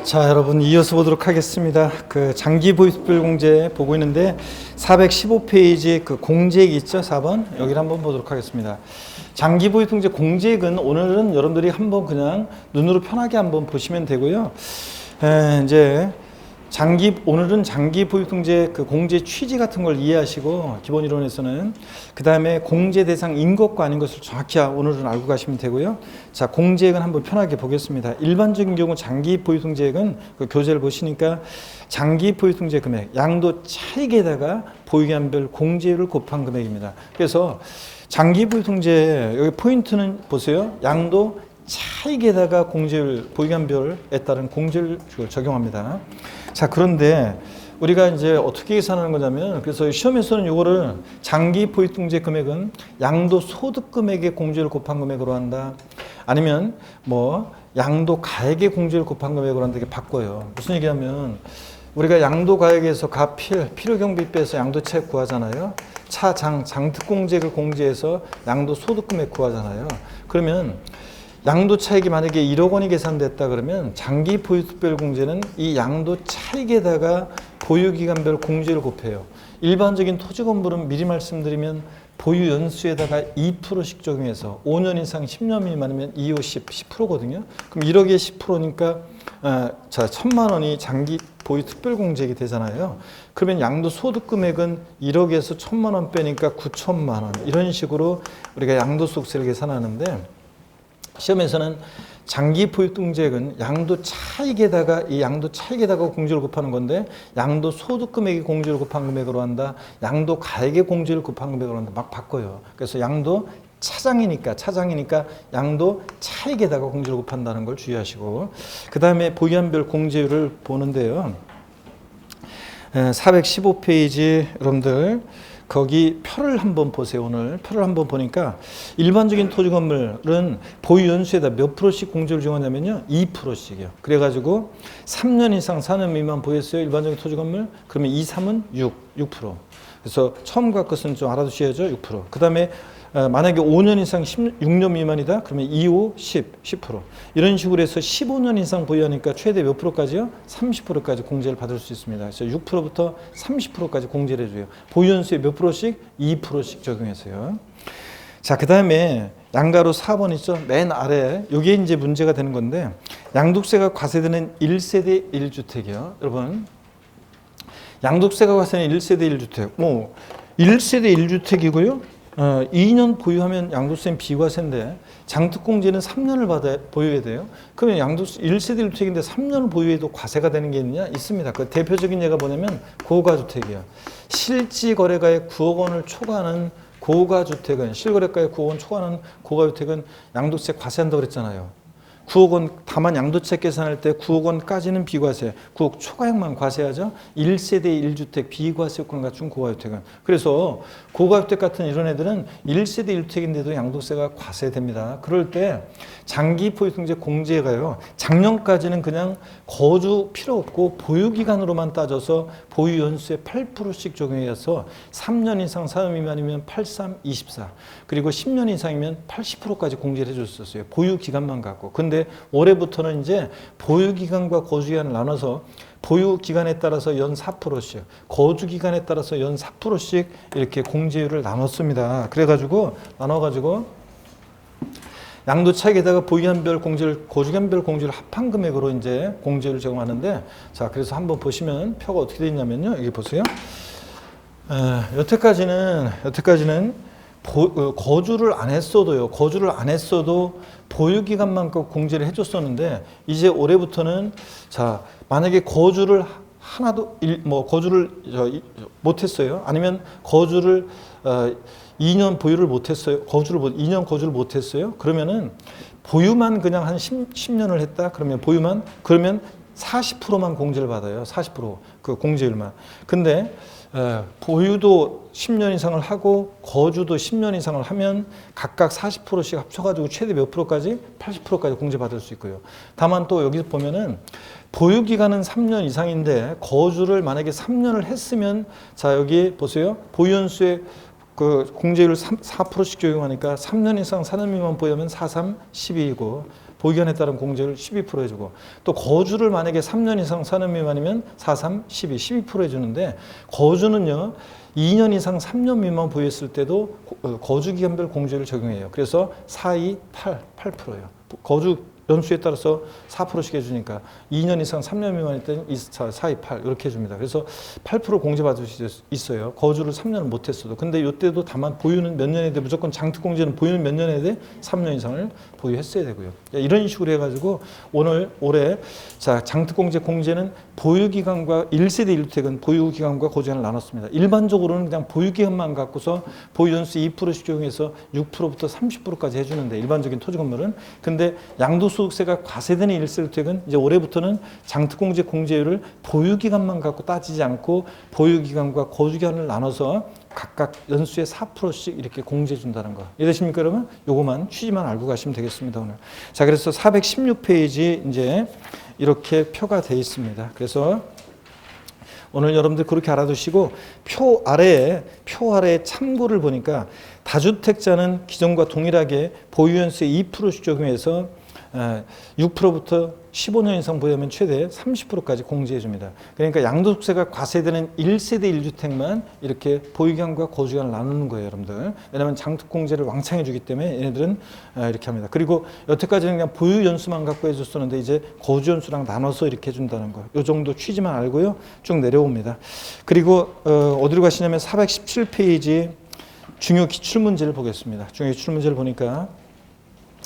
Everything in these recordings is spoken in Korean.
자, 여러분 이어서 보도록 하겠습니다. 그 장기 보유특별 공제 보고 있는데 415페이지 그 공제액 있죠? 4번. 여기를 한번 보도록 하겠습니다. 장기 보유특별 공제액은 오늘은 여러분들이 한번 그냥 눈으로 편하게 한번 보시면 되고요. 이제 오늘은 장기 보유특별 그 공제 취지 같은 걸 이해하시고 기본 이론에서는 그 다음에 공제 대상인 것과 아닌 것을 정확히 오늘은 알고 가시면 되고요. 자, 공제액은 한번 편하게 보겠습니다. 일반적인 경우 장기 보유특별액은 그 교재를 보시니까 장기 보유특별 금액 양도 차익에다가 보유기간별 공제율을 곱한 금액입니다. 그래서 장기 보유특별 여기 포인트는 보세요. 양도 차익에다가 공제율 보유기간별에 따른 공제율을 적용합니다. 자, 그런데 우리가 이제 어떻게 계산하는 거냐면, 그래서 시험에서는 이거를 장기 보유특별 금액은 양도 소득 금액의 공제율 곱한 금액으로 한다. 아니면 뭐 양도 가액의 공제율 곱한 금액으로 한다. 이렇게 바꿔요. 무슨 얘기냐면 우리가 양도 가액에서 필요 경비 빼서 양도 차익 구하잖아요. 장특공제액을 공제해서 양도 소득 금액 구하잖아요. 그러면 양도 차익이 만약에 1억 원이 계산됐다 그러면 장기 보유특별 공제는 이 양도 차익에다가 보유기간별 공제를 곱해요. 일반적인 토지 건물은 미리 말씀드리면 보유 연수에다가 2%씩 적용해서 5년 이상 10년 미만이면 2, 5, 10%거든요. 그럼 1억에 10%니까 자, 1,000만 원이 장기 보유특별 공제액이 되잖아요. 그러면 양도 소득 금액은 1억에서 1,000만 원 빼니까 9천만 원. 이런 식으로 우리가 양도소득세를 계산하는데, 시험에서는 장기 보유특별액은 양도 차익에다가 공제를 곱하는 건데, 양도 소득 금액의 공제를 곱한 금액으로 한다. 양도 가액의 공제를 곱한 금액으로 한다. 막 바꿔요. 그래서 양도 차장이니까 양도 차익에다가 공제를 곱한다는 걸 주의하시고, 그 다음에 보유기간별 공제율을 보는데요. 415페이지 여러분들 거기 표를 한번 보세요. 오늘 표를 한번 보니까 일반적인 토지 건물은 보유 연수에다 몇 프로씩 공제를 적용하냐면요, 2%씩이요. 그래가지고 3년 이상 4년 미만 보였어요. 일반적인 토지 건물. 그러면 2, 3은 6%. 그래서 처음과 끝은 좀 알아두셔야죠. 6%. 그 다음에 만약에 5년 이상 6년 미만이다? 그러면 2, 5, 10%. 이런 식으로 해서 15년 이상 보유하니까 최대 몇 프로까지요? 30%까지 공제를 받을 수 있습니다. 그래서 6%부터 30%까지 공제를 해줘요. 보유연수에 몇 프로씩? 2%씩 적용해서요. 자, 그 다음에 양가로 4번 있죠? 맨 아래. 이게 이제 문제가 되는 건데, 양도세가 과세되는 1세대 1주택이요. 여러분, 양도세가 과세되는 1세대 1주택. 1세대 1주택이고요. 2년 보유하면 양도세는 비과세인데 장특공제는 3년을 보유해야 돼요. 그러면 양도세 1세대 1주택인데 3년을 보유해도 과세가 되는 게 있느냐? 있습니다. 그 대표적인 예가 뭐냐면 고가주택이에요. 실지 거래가액 9억 원을 초과하는 고가주택은, 실거래가액 9억 원 초과하는 고가주택은 양도세 과세한다고 그랬잖아요. 9억 원, 다만 양도세 계산할 때 9억 원까지는 비과세, 9억 초과액만 과세하죠. 1세대 1주택 비과세 요건을 갖춘 고가주택은. 그래서 고가주택 같은 이런 애들은 1세대 1주택인데도 양도세가 과세됩니다. 그럴 때 장기 보유특별 공제가요, 작년까지는 그냥 거주 필요 없고 보유기간으로만 따져서 보유 연수에 8%씩 적용해서 3년 이상 4년 미만이면 8, 3, 24, 그리고 10년 이상이면 80%까지 공제를 해줬었어요. 보유기간만 갖고. 근데 올해부터는 이제 보유기간과 거주기간을 나눠서 보유기간에 따라서 연 4%씩, 거주기간에 따라서 연 4%씩 이렇게 공제율을 나눴습니다. 그래가지고 나눠가지고 양도 차익에다가 보유기간별 공제를, 거주기간별 공제를 합한 금액으로 이제 공제를 적용하는데, 자, 그래서 한번 보시면 표가 어떻게 되어 있냐면요. 여기 보세요. 여태까지는 거주를 안 했어도 보유기간만 공제를 해줬었는데, 이제 올해부터는, 자, 만약에 거주를 못했어요. 아니면 거주를 2년 보유를 못했어요. 2년 거주를 못했어요. 그러면은 보유만 그냥 한 10년을 했다. 그러면 40%만 공제를 받아요. 40% 그 공제율만. 근데 보유도 10년 이상을 하고 거주도 10년 이상을 하면 각각 40%씩 합쳐가지고 최대 몇 프로까지? 80%까지 공제받을 수 있고요. 다만 또 여기서 보면은 보유기간은 3년 이상인데 거주를 만약에 3년을 했으면, 자, 여기 보세요. 보유연수에 그 공제율을 4%씩 적용하니까 3년 이상 4년 미만 보유하면 4, 3, 12이고 보유기간에 따른 공제를 12% 해주고 또 거주를 만약에 3년 이상 4년 미만이면 4, 3, 12, 12% 해주는데 거주는요 2년 이상 3년 미만 보유했을 때도 거주기간별 공제를 적용해요. 그래서 4, 2, 8%예요. 거주 연수에 따라서 4%씩 해주니까 2년 이상 3년 미만일 때는 4, 2, 8 이렇게 해줍니다. 그래서 8% 공제받을 수 있어요. 거주를 3년을 못했어도. 근데 이때도 다만 보유는 몇 년에 돼 무조건 장특공제는 보유는 몇 년에 돼 3년 이상을 보유했어야 되고요. 이런 식으로 해가지고 올해 자 장특공제 공제는 보유기간과 1세대 1주택은 보유기간과 거주기간을 나눴습니다. 일반적으로는 그냥 보유기간만 갖고서 보유연수 2%씩 적용해서 6%부터 30%까지 해주는데 일반적인 토지 건물은 근데 양도소득세가 과세되는 1세대 주택은 이제 올해부터는 장특공제 공제율을 보유기간만 갖고 따지지 않고 보유기간과 거주기간을 나눠서 각각 연수에 4%씩 이렇게 공제해 준다는 거. 이해되십니까, 여러분? 요거만 취지만 알고 가시면 되겠습니다, 오늘. 자, 그래서 416페이지 이제 이렇게 표가 되어 있습니다. 그래서 오늘 여러분들 그렇게 알아두시고 표 아래에 참고를 보니까 다주택자는 기존과 동일하게 보유연수에 2%씩 적용해서 6%부터 15년 이상 보유하면 최대 30%까지 공제해 줍니다. 그러니까 양도소득세가 과세되는 1세대 1주택만 이렇게 보유기간과 거주기간을 나누는 거예요, 여러분들. 왜냐하면 장특공제를 왕창 해주기 때문에 얘네들은 이렇게 합니다. 그리고 여태까지는 그냥 보유연수만 갖고 해줬었는데 이제 거주연수랑 나눠서 이렇게 해준다는 거. 이 정도 취지만 알고요. 쭉 내려옵니다. 그리고 어디로 가시냐면 417페이지 중요 기출문제를 보겠습니다. 중요 기출문제를 보니까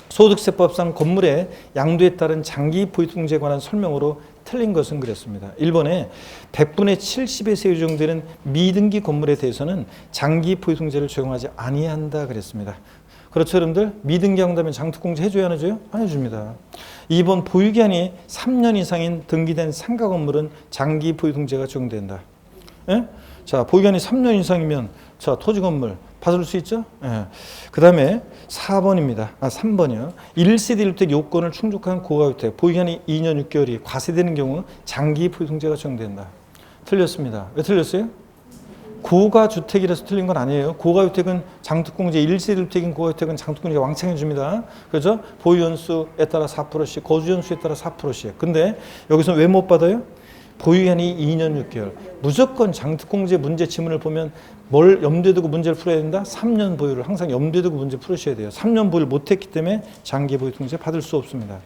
소득세법상 건물의 양도에 따른 장기 보유통제에 관한 설명으로 틀린 것은 그랬습니다. 1번에 100분의 70에 세율정되는 미등기 건물에 대해서는 장기 보유통제를 적용하지 아니한다 그랬습니다. 그렇죠, 여러분들? 미등기 한다면 장특공제 해줘야 안 해줘요? 안 해줍니다. 2번 보유기한이 3년 이상인 등기된 상가 건물은 장기 보유통제가 적용된다. 예? 자, 보유기한이 3년 이상이면 자 토지 건물 받을 수 있죠? 예. 그 다음에 4번입니다. 3번이요. 1세대 1주택 요건을 충족한 고가주택 보유기한이 2년 6개월이 과세되는 경우 장기 보유통제가 적용된다. 틀렸습니다. 왜 틀렸어요? 고가주택이라서 틀린 건 아니에요. 고가주택은 장특공제 1세대 1주택인 고가주택은 장특공제가 왕창해 줍니다. 그렇죠? 보유연수에 따라 4%씩 거주연수에 따라 4%씩. 근데 여기서 왜 못 받아요? 보유기한이 2년 6개월. 무조건 장특공제 문제 지문을 보면 뭘 염두에 두고 문제를 풀어야 된다? 3년 보유를 항상 염두에 두고 문제 풀으셔야 돼요. 3년 보유를 못했기 때문에 장기 보유통제 받을 수 없습니다.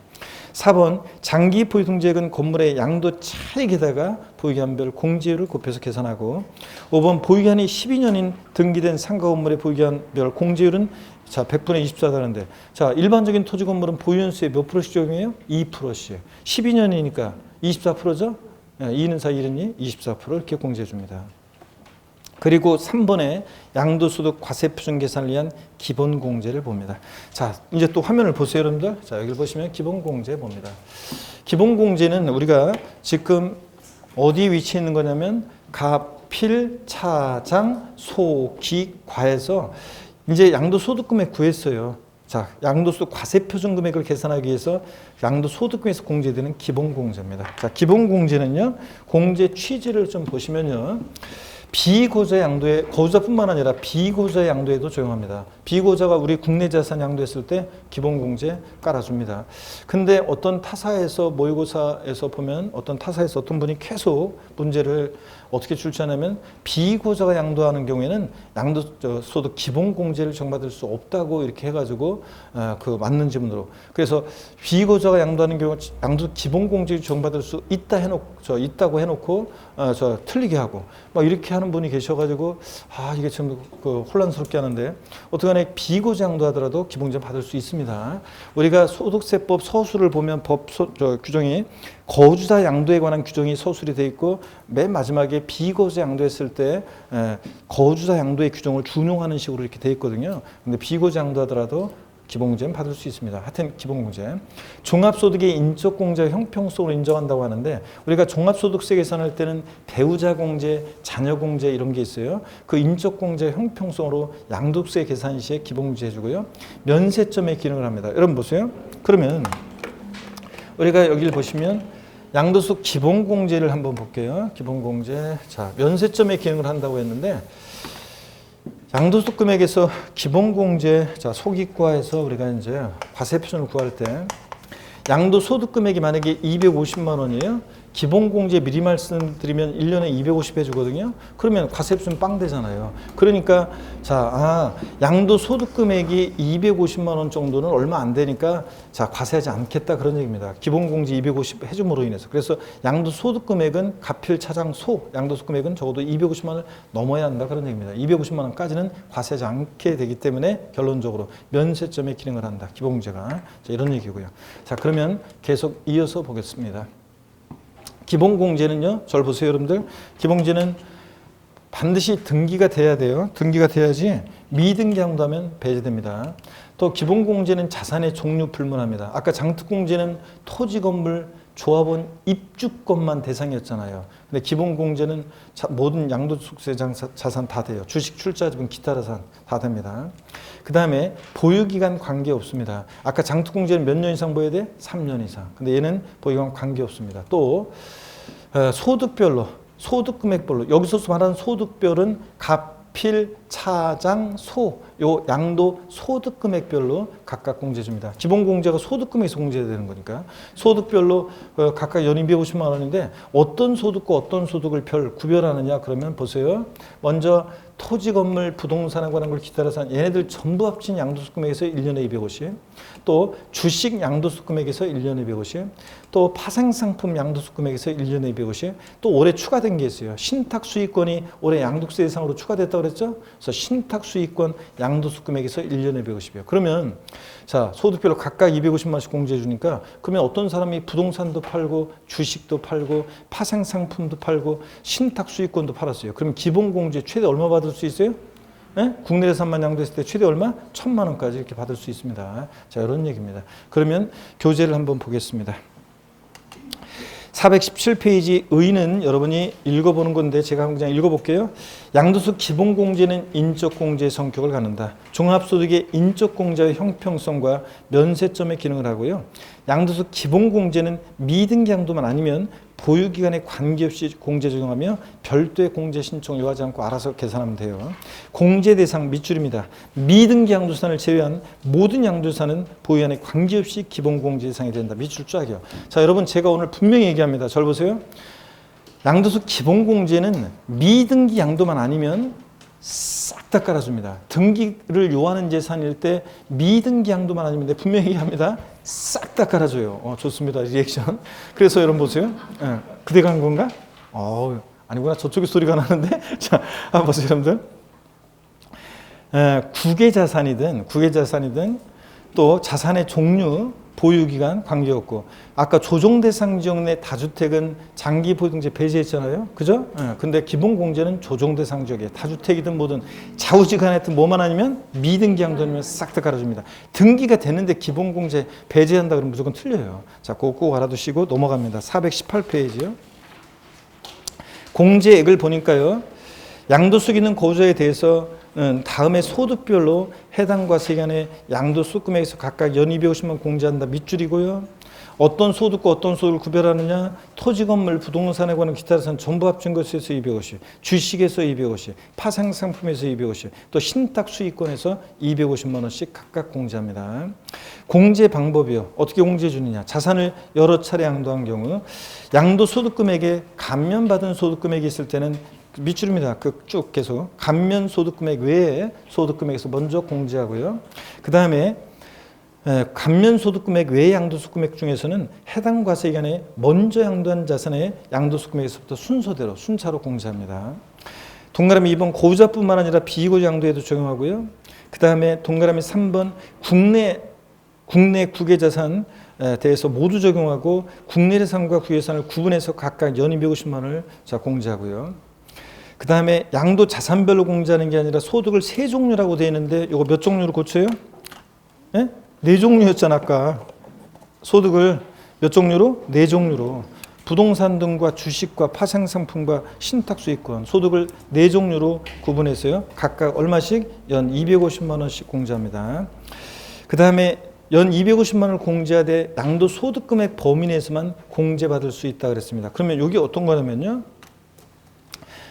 4번 장기 보유통제액은 건물의 양도 차익에다가 보유기한별 공제율을 곱해서 계산하고 5번 보유기한이 12년인 등기된 상가 건물의 보유기한별 공제율은 자 100분의 24다는데 자 일반적인 토지 건물은 보유연수에 몇 프로씩 적용해요? 2%씩. 12년이니까 24%죠? 2는 4, 1은 2, 24% 이렇게 공제해 줍니다. 그리고 3번에 양도소득 과세표준 계산을 위한 기본공제를 봅니다. 자, 이제 또 화면을 보세요, 여러분들. 자, 여기 보시면 기본공제 봅니다. 기본공제는 우리가 지금 어디에 위치해 있는 거냐면 갑, 필, 차장, 소, 기, 과에서 이제 양도소득금액 구했어요. 자, 양도소득 과세표준 금액을 계산하기 위해서 양도소득금에서 공제되는 기본공제입니다. 자, 기본공제는요, 공제 취지를 좀 보시면요. 비고자 양도에 거주자뿐만 아니라 비고자 양도에도 적용합니다. 비고자가 우리 국내 자산 양도했을 때 기본공제 깔아줍니다. 근데 어떤 타사에서 모의고사에서 보면 어떤 타사에서 어떤 분이 계속 문제를 어떻게 출제하냐면 비고자가 양도하는 경우에는 양도소득 기본공제를 적용받을 수 없다고 이렇게 해가지고 그 맞는 지문으로 그래서 비고자가 양도하는 경우 양도 기본공제를 적용받을 수 있다고 해놓고 틀리게 하고 막 이렇게 하는 분이 계셔가지고 이게 참 그 혼란스럽게 하는데 어떻게간에 비고자 양도하더라도 기본공제 받을 수 있습니다. 우리가 소득세법 서술을 보면 규정이 거주자 양도에 관한 규정이 서술이 되어 있고 맨 마지막에 비거주자 양도했을 때 거주자 양도의 규정을 준용하는 식으로 이렇게 되어 있거든요. 근데 비거주자 양도하더라도 기본공제는 받을 수 있습니다. 하여튼 기본공제. 종합소득의 인적공제 형평성으로 인정한다고 하는데 우리가 종합소득세 계산할 때는 배우자공제, 자녀공제 이런 게 있어요. 그 인적공제 형평성으로 양도세 계산 시에 기본공제 해주고요. 면세점의 기능을 합니다. 여러분 보세요. 그러면 우리가 여기를 보시면 양도소득 기본공제를 한번 볼게요. 기본공제. 자, 면세점의 기능을 한다고 했는데 양도소득 금액에서 기본공제, 자, 소기과에서 우리가 이제 과세표준을 구할 때 양도소득 금액이 만약에 250만 원이에요. 기본공제 미리 말씀드리면 1년에 250 해주거든요. 그러면 과세 없으면 빵 되잖아요. 그러니까 자, 양도소득 금액이 250만 원 정도는 얼마 안 되니까 자, 과세하지 않겠다 그런 얘기입니다. 기본공제 250 해줌으로 인해서. 그래서 양도소득 금액은 가필 차장소 양도소득 금액은 적어도 250만 원을 넘어야 한다 그런 얘기입니다. 250만 원까지는 과세하지 않게 되기 때문에 결론적으로 면세점에 기능을 한다. 기본공제가. 자, 이런 얘기고요. 자, 그러면 계속 이어서 보겠습니다. 기본공제는요, 절 보세요, 여러분들. 기본공제는 반드시 등기가 돼야 돼요. 등기가 돼야지 미등기한다면 배제됩니다. 또 기본공제는 자산의 종류 불문합니다. 아까 장특공제는 토지, 건물, 조합원, 입주권만 대상이었잖아요. 근데 기본공제는 모든 양도소득세 자산 다 돼요. 주식, 출자지분, 기타 자산 다 됩니다. 그 다음에 보유기간 관계 없습니다. 아까 장특공제는 몇 년 이상 보여야 돼? 3년 이상. 근데 얘는 보유기간 관계 없습니다. 또 소득별로, 소득금액별로 여기서 말하는 소득별은 가필, 차장, 소, 요 양도 소득금액별로 각각 공제줍니다. 기본공제가 소득금액에서 공제되는 거니까 소득별로 각각 연인 250만 원인데 어떤 소득과 어떤 소득을 구별하느냐 그러면 보세요. 먼저 토지, 건물, 부동산에 관한 걸 기타라서 얘네들 전부 합친 양도소득 금액에서 1년에 250, 또 주식 양도소득 금액에서 1년에 250, 또 파생상품 양도소득 금액에서 1년에 250, 또 올해 추가된 게 있어요. 신탁수익권이 올해 양도세 대상으로 추가됐다고 그랬죠? 그래서 신탁수익권 양도소득 금액에서 1년에 250이에요. 그러면 자, 소득별로 각각 250만 원씩 공제해 주니까 그러면 어떤 사람이 부동산도 팔고 주식도 팔고 파생상품도 팔고 신탁수익권도 팔았어요. 그럼 기본공제 최대 얼마 받을 수 있어요? 네? 국내에서만 양도했을 때 최대 얼마? 1,000만 원까지 이렇게 받을 수 있습니다. 자, 이런 얘기입니다. 그러면 교재를 한번 보겠습니다. 417페이지 의는 여러분이 읽어보는 건데 제가 한번 그냥 읽어볼게요. 양도소득 기본공제는 인적공제의 성격을 갖는다. 종합소득의 인적공제의 형평성과 면세점의 기능을 하고요. 양도소득 기본공제는 미등기 양도만 아니면 보유기간에 관계없이 공제 적용하며 별도의 공제 신청을 요하지 않고 알아서 계산하면 돼요. 공제 대상 밑줄입니다. 미등기 양도산을 제외한 모든 양도산은 보유기간에 관계없이 기본공제 대상이 된다. 밑줄 쫙이요. 자, 여러분 제가 오늘 분명히 얘기합니다. 잘 보세요. 양도소득 기본공제는 미등기 양도만 아니면 싹 다 깔아줍니다. 등기를 요하는 재산일 때 미등기 양도만 아니면 분명히 얘기합니다. 싹 다 깔아줘요. 좋습니다. 리액션. 그래서 여러분 보세요. 그대 간 건가? 아니구나. 저쪽에 소리가 나는데. 자, 한번 보세요, 여러분들. 국외자산이든 또 자산의 종류, 보유기간 관계없고 아까 조정대상 지역 내 다주택은 장기보증제 배제했잖아요. 그죠? 근데 기본공제는 조정대상 지역에 다주택이든 뭐든 좌우지간했든 뭐만 아니면 미등기 양도면 싹 다 깔아줍니다. 등기가 되는데 기본공제 배제한다 그러면 무조건 틀려요. 자, 그거 꼭 알아두시고 넘어갑니다. 418페이지요. 공제액을 보니까요. 양도소득 있는 고소에 대해서 다음에 소득별로 해당 과세기간에 양도소득 금액에서 각각 연 250만 원 공제한다. 밑줄이고요. 어떤 소득과 어떤 소득을 구별하느냐. 토지, 건물, 부동산에 관한 기타 자산 전부 합친 것에서 250, 주식에서 250, 파생상품에서 250, 또 신탁수익권에서 250만 원씩 각각 공제합니다. 공제 방법이요. 어떻게 공제해 주느냐. 자산을 여러 차례 양도한 경우 양도소득 금액에 감면받은 소득 금액이 있을 때는 밑줄입니다. 쭉 계속 감면 소득금액 외에 소득금액에서 먼저 공제하고요. 그 다음에 감면 소득금액 외의 양도소득금액 중에서는 해당 과세기간에 먼저 양도한 자산의 양도소득금액에서부터 순서대로 순차로 공제합니다. 동그라미 2번 고유자뿐만 아니라 비고유 양도에도 적용하고요. 그 다음에 동그라미 3번 국내 국외자산 대해서 모두 적용하고 국내예산과 국외예산을 구분해서 각각 연 250만 원을 공제하고요. 그 다음에 양도 자산별로 공제하는 게 아니라 소득을 세 종류라고 되어 있는데 이거 몇 종류로 고쳐요? 네? 네 종류였잖아 아까. 소득을 몇 종류로? 네 종류로. 부동산 등과 주식과 파생상품과 신탁수익권 소득을 네 종류로 구분해서요. 각각 얼마씩? 연 250만 원씩 공제합니다. 그 다음에 연 250만 원을 공제하되 양도소득금액 범위 내에서만 공제받을 수 있다 그랬습니다. 그러면 이게 어떤 거냐면요.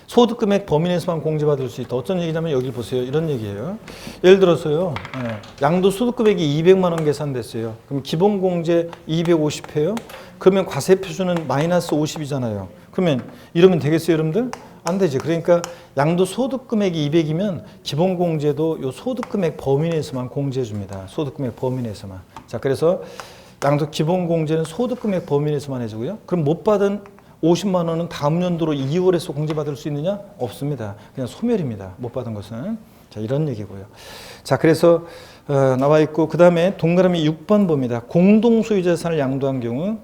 소득 금액 범위 내에서만 공제받을 수 있다. 어떤 얘기냐면 여기 보세요. 이런 얘기예요. 예를 들어서요. 양도 소득 금액이 200만 원 계산됐어요. 그럼 기본 공제 250회요. 그러면 과세 표준은 마이너스 50이잖아요. 그러면 이러면 되겠어요, 여러분들? 안 되지. 그러니까 양도 소득 금액이 200이면 기본 공제도 요 소득 금액 범위 내에서만 공제해 줍니다. 소득 금액 범위 내에서만. 자, 그래서 양도 기본 공제는 소득 금액 범위 내에서만 해주고요. 그럼 못 받은 50만 원은 다음 연도로 2월에서 공제받을 수 있느냐? 없습니다. 그냥 소멸입니다. 못 받은 것은. 자, 이런 얘기고요. 자, 그래서 나와 있고 그 다음에 동그라미 6번 봅니다. 공동 소유 자산을 양도한 경우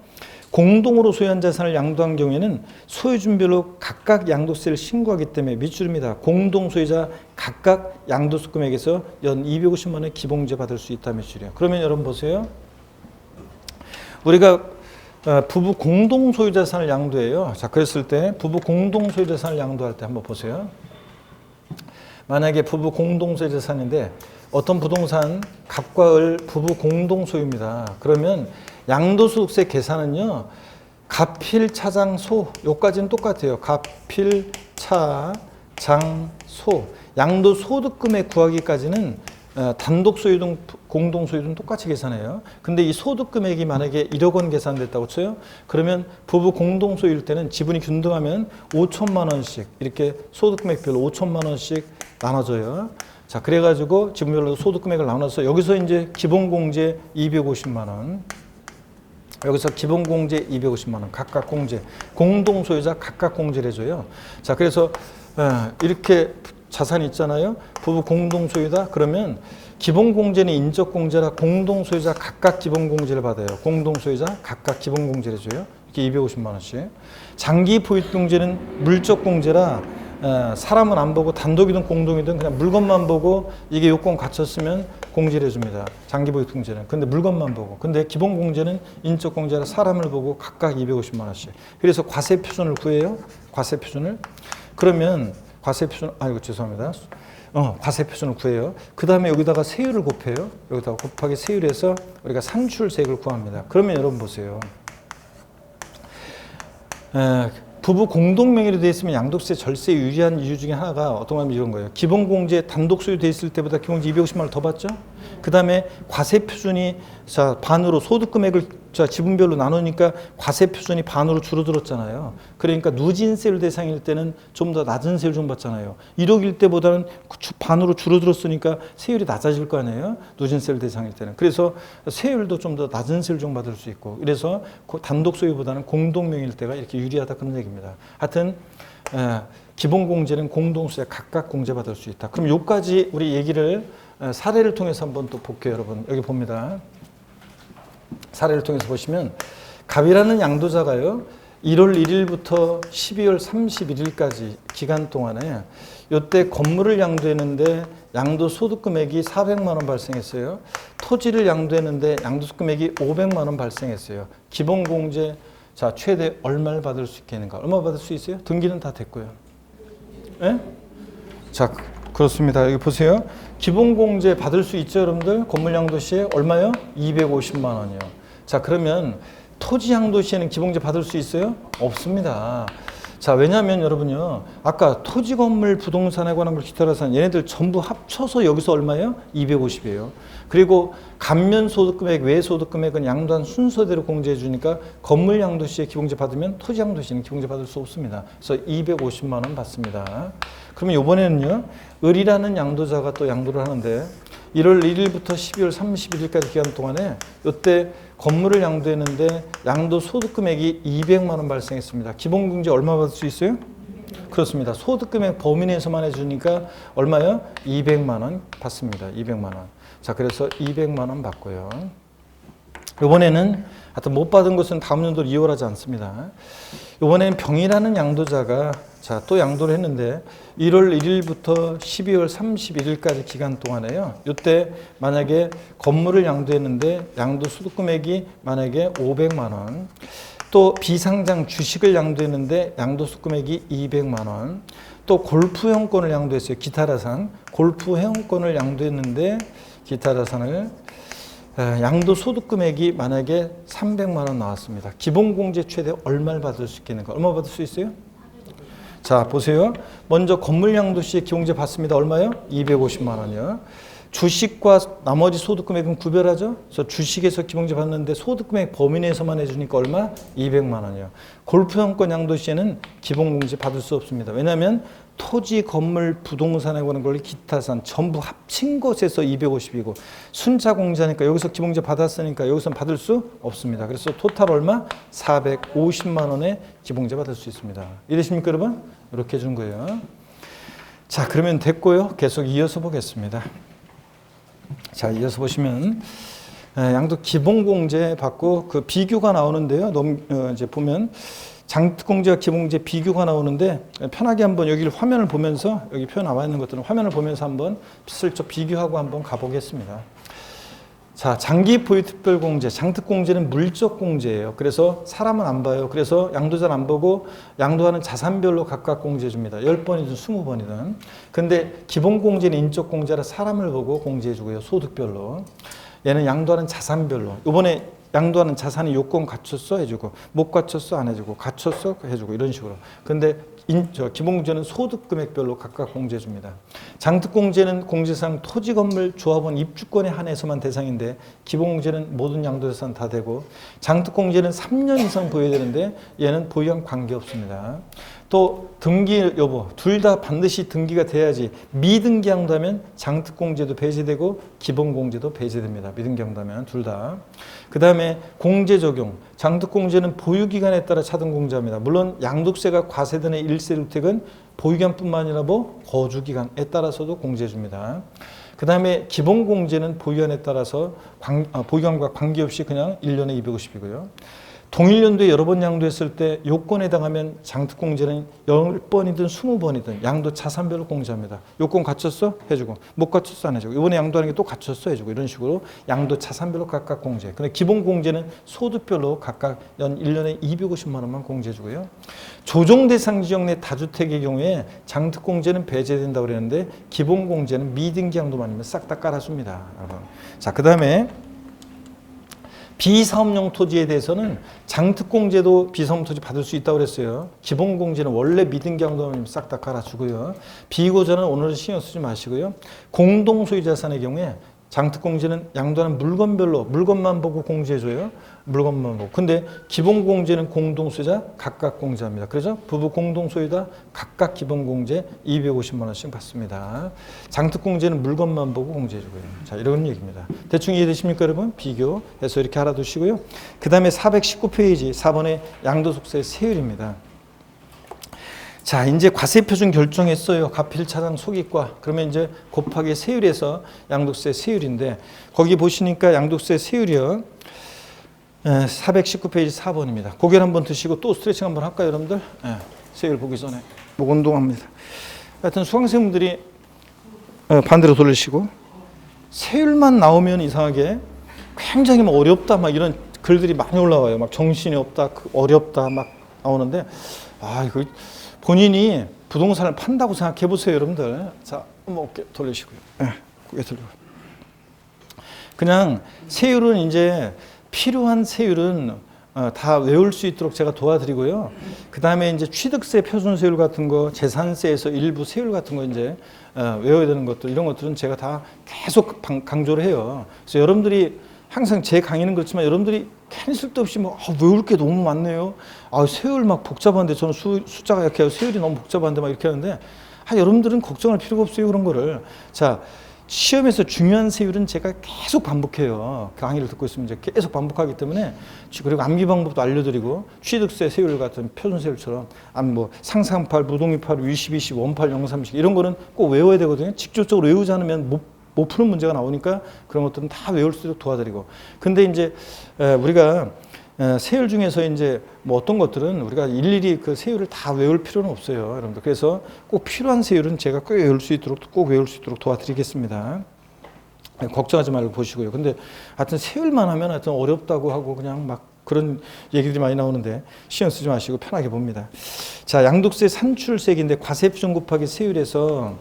공동으로 소유한 자산을 양도한 경우에는 소유준별로 각각 양도세를 신고하기 때문에 밑줄입니다. 공동 소유자 각각 양도세 금액에서 연 250만 원의 기본공제 받을 수 있다 밑줄이에요. 그러면 여러분 보세요. 우리가 부부 공동 소유 자산을 양도해요. 자, 그랬을 때 부부 공동 소유 자산을 양도할 때 한번 보세요. 만약에 부부 공동 소유 자산인데 어떤 부동산 갑과 을 부부 공동 소유입니다. 그러면 양도소득세 계산은요. 갑필, 차장, 소 요까지는 똑같아요. 갑필, 차, 장, 소 양도소득금액 구하기까지는 단독 소유든 공동 소유든 똑같이 계산해요. 근데 이 소득 금액이 만약에 1억 원 계산됐다고 쳐요. 그러면 부부 공동 소유일 때는 지분이 균등하면 5천만 원씩 이렇게 소득 금액별로 5천만 원씩 나눠져요. 자, 그래가지고 지분별로 소득 금액을 나눠서 여기서 이제 기본 공제 250만 원. 여기서 기본 공제 250만 원 각각 공제. 공동 소유자 각각 공제를 해줘요. 자, 그래서 이렇게 자산이 있잖아요. 부부 공동 소유다. 그러면 기본 공제는 인적 공제라 공동 소유자 각각 기본 공제를 받아요. 공동 소유자 각각 기본 공제를 해줘요. 이렇게 250만 원씩. 장기 보유 공제는 물적 공제라 사람은 안 보고 단독이든 공동이든 그냥 물건만 보고 이게 요건 갖췄으면 공제를 해줍니다. 장기 보유 공제는. 근데 물건만 보고. 근데 기본 공제는 인적 공제라 사람을 보고 각각 250만 원씩. 그래서 과세 표준을 구해요. 과세 표준을. 그러면 과세 표준, 아이고 죄송합니다. 과세 표준을 구해요. 그 다음에 여기다가 세율을 곱해요. 여기다가 곱하기 세율에서 우리가 산출세액을 구합니다. 그러면 여러분 보세요. 부부 공동 명의로 되어 있으면 양도세 절세에 유리한 이유 중에 하나가 어떤 거냐면 이런 거예요. 기본 공제 단독 소유 되어 있을 때보다 기본 공제 250만 원을 더 받죠. 그 다음에 과세 표준이 자 반으로 소득 금액을 자 지분별로 나누니까 과세 표준이 반으로 줄어들었잖아요. 그러니까 누진세율 대상일 때는 좀 더 낮은 세율 좀 받잖아요. 1억일 때보다는 반으로 줄어들었으니까 세율이 낮아질 거 아니에요. 누진세율 대상일 때는. 그래서 세율도 좀 더 낮은 세율 좀 받을 수 있고. 그래서 단독 소유보다는 공동 명의일 때가 이렇게 유리하다 그런 얘기입니다. 하여튼 기본 공제는 공동 소유자 각각 공제받을 수 있다. 그럼 요까지 우리 얘기를 사례를 통해서 한번 또 볼게요, 여러분. 여기 봅니다. 사례를 통해서 보시면 갑이라는 양도자가요. 1월 1일부터 12월 31일까지 기간 동안에 이때 건물을 양도했는데 양도소득 금액이 400만 원 발생했어요. 토지를 양도했는데 양도소득 금액이 500만 원 발생했어요. 기본 공제 자 최대 얼마를 받을 수 있겠는가? 얼마 받을 수 있어요? 등기는 다 됐고요. 예? 자 그렇습니다. 여기 보세요. 기본 공제 받을 수 있죠, 여러분들? 건물 양도 시에 얼마요? 250만 원이요. 자, 그러면 토지 양도 시에는 기본공제 받을 수 있어요? 없습니다. 자, 왜냐하면 여러분요, 아까 토지 건물 부동산에 관한 걸 기타라서 얘네들 전부 합쳐서 여기서 얼마예요? 250이에요. 그리고 감면 소득 금액, 외 소득 금액은 양도한 순서대로 공제해 주니까 건물 양도 시에 기본공제 받으면 토지 양도 시에는 기본공제 받을 수 없습니다. 그래서 250만 원 받습니다. 그러면 이번에는요, 을이라는 양도자가 또 양도를 하는데 1월 1일부터 12월 31일까지 기간 동안에 이때 건물을 양도했는데 양도 소득 금액이 200만 원 발생했습니다. 기본공제 얼마 받을 수 있어요? 그렇습니다. 소득 금액 범위 내에서만 해주니까 얼마요? 200만 원 받습니다. 200만 원. 자, 그래서 200만 원 받고요. 이번에는 하여튼 못 받은 것은 다음 연도로 이월하지 않습니다. 이번에는 병이라는 양도자가 자, 또 양도를 했는데 1월 1일부터 12월 31일까지 기간 동안에요. 이때 만약에 건물을 양도했는데 양도 소득 금액이 만약에 500만 원, 또 비상장 주식을 양도했는데 양도 소득 금액이 200만 원, 또 골프 회원권을 양도했어요. 기타 자산, 골프 회원권을 양도했는데 기타 자산을 양도 소득 금액이 만약에 300만 원 나왔습니다. 기본 공제 최대 얼마를 받을 수 있겠는가? 얼마 받을 수 있어요? 자, 보세요. 먼저 건물 양도시의 기본공제 받습니다. 얼마요? 250만 원이요. 주식과 나머지 소득금액은 구별하죠. 그래서 주식에서 기본공제 받는데 소득금액 범위 내에서만 해주니까 얼마? 200만 원이요. 골프영권 양도시에는 기본공제 받을 수 없습니다. 왜냐하면 토지, 건물, 부동산에 관한 걸 기타산 전부 합친 것에서 250이고 순자공제하니까 여기서 기본공제 받았으니까 여기서는 받을 수 없습니다. 그래서 토탈 얼마? 450만 원의 기본공제 받을 수 있습니다. 이해되십니까 여러분? 이렇게 해준 거예요. 자, 그러면 됐고요. 계속 이어서 보겠습니다. 자, 이어서 보시면 양도 기본공제 받고 그 비교가 나오는데요. 이제 보면 장특공제와 기본공제 비교가 나오는데 편하게 한번 여기를 화면을 보면서 여기 표 나와 있는 것들은 화면을 보면서 한번 슬쩍 비교하고 한번 가보겠습니다. 자, 장기 보유특별공제, 장특공제는 물적 공제예요. 그래서 사람은 안 봐요. 그래서 양도자는 안 보고 양도하는 자산별로 각각 공제해 줍니다. 10번이든 20번이든. 근데 기본공제는 인적 공제라 사람을 보고 공제해 주고요. 소득별로. 얘는 양도하는 자산별로. 이번에 양도하는 자산이 요건 갖췄어 해주고 못 갖췄어 안 해주고 갖췄어 해주고 이런 식으로. 근데 기본공제는 소득금액별로 각각 공제해줍니다. 장특공제는 공제상 토지, 건물, 조합원, 입주권에 한해서만 대상인데 기본공제는 모든 양도자산 다 되고 장특공제는 3년 이상 보유해야 되는데 얘는 보유랑 관계없습니다. 또 등기 여부 둘 다 반드시 등기가 돼야지 미등기 양도하면 장특공제도 배제되고 기본공제도 배제됩니다. 미등기 양도하면 둘 다. 그 다음에 공제 적용. 장특공제는 보유기간에 따라 차등공제합니다. 물론 양도세가 과세되는 1세주택은 보유기간뿐만 아니라 거주기간에 따라서도 공제해줍니다. 그 다음에 기본공제는 보유기간에 따라서 보유기간과 관계없이 그냥 1년에 250이고요. 동일 연도에 여러 번 양도했을 때 요건에 해당하면 장특공제는 10번이든 20번이든 양도 자산별로 공제합니다. 요건 갖췄어? 해주고 못 갖췄어? 안 해주고 이번에 양도하는 게 또 갖췄어? 해주고 이런 식으로 양도 자산별로 각각 공제. 근데 기본공제는 소득별로 각각 연 1년에 250만 원만 공제해주고요. 조정대상 지역 내 다주택의 경우에 장특공제는 배제된다고 그랬는데 기본공제는 미등기 양도만 아니면 싹 다 깔아줍니다. 자, 그 다음에 비사업용 토지에 대해서는 장특공제도 비사업용 토지 받을 수 있다고 그랬어요. 기본공제는 원래 미등기 양도하면 싹 다 깔아주고요. 비고자는 오늘은 신경 쓰지 마시고요. 공동소유 자산의 경우에 장특공제는 양도하는 물건별로 물건만 보고 공제해줘요. 물건만 보고. 근데 기본공제는 공동소유자 각각 공제합니다. 그래서 부부 공동소유다 각각 기본공제 250만 원씩 받습니다. 장특공제는 물건만 보고 공제해주고요. 자, 이런 얘기입니다. 대충 이해되십니까 여러분? 비교해서 이렇게 알아두시고요. 그 다음에 419페이지 4번의 양도소득세 세율입니다. 자, 이제 과세표준 결정했어요. 가필차당 소기과. 그러면 이제 곱하기 세율에서 양도세 세율인데 거기 보시니까 양도세 세율이요. 419페이지 4번입니다. 고개를 한번 드시고 또 스트레칭 한번 할까요, 여러분들? 세율 보기 전에. 목 운동합니다. 하여튼 수강생분들이 반대로 돌리시고 세율만 나오면 이상하게 굉장히 어렵다 막 이런 글들이 많이 올라와요. 막 정신이 없다, 어렵다 막 나오는데 이거 본인이 부동산을 판다고 생각해 보세요, 여러분들. 자, 어깨 돌리시고요. 고개 돌리고. 그냥 세율은 이제 필요한 세율은 다 외울 수 있도록 제가 도와드리고요. 그 다음에 이제 취득세 표준 세율 같은 거, 재산세에서 일부 세율 같은 거 이제 외워야 되는 것들, 이런 것들은 제가 다 계속 강조를 해요. 그래서 여러분들이 항상 제 강의는 그렇지만 여러분들이 괜히 쓸데없이 외울 게 너무 많네요. 세율 막 복잡한데 저는 숫자가 약해요. 세율이 너무 복잡한데 막 이렇게 하는데 여러분들은 걱정할 필요가 없어요. 그런 거를. 자, 시험에서 중요한 세율은 제가 계속 반복해요. 강의를 듣고 있으면 이제 계속 반복하기 때문에 그리고 암기 방법도 알려드리고 취득세 세율 같은 표준 세율처럼 상상팔, 무동이팔, 위십, 원팔, 영삼식 이런 거는 꼭 외워야 되거든요. 직접적으로 외우지 않으면 못 푸는 문제가 나오니까 그런 것들은 다 외울 수 있도록 도와드리고. 근데 이제 우리가 세율 중에서 이제 어떤 것들은 우리가 일일이 그 세율을 다 외울 필요는 없어요, 여러분들. 그래서 꼭 필요한 세율은 제가 꼭 외울 수 있도록 도와드리겠습니다. 걱정하지 말고 보시고요. 근데 하여튼 세율만 하면 하여튼 어렵다고 하고 그냥 막 그런 얘기들이 많이 나오는데 신경 쓰지 마시고 편하게 봅니다. 자, 양도세 산출세액인데 과세표준 곱하기 세율에서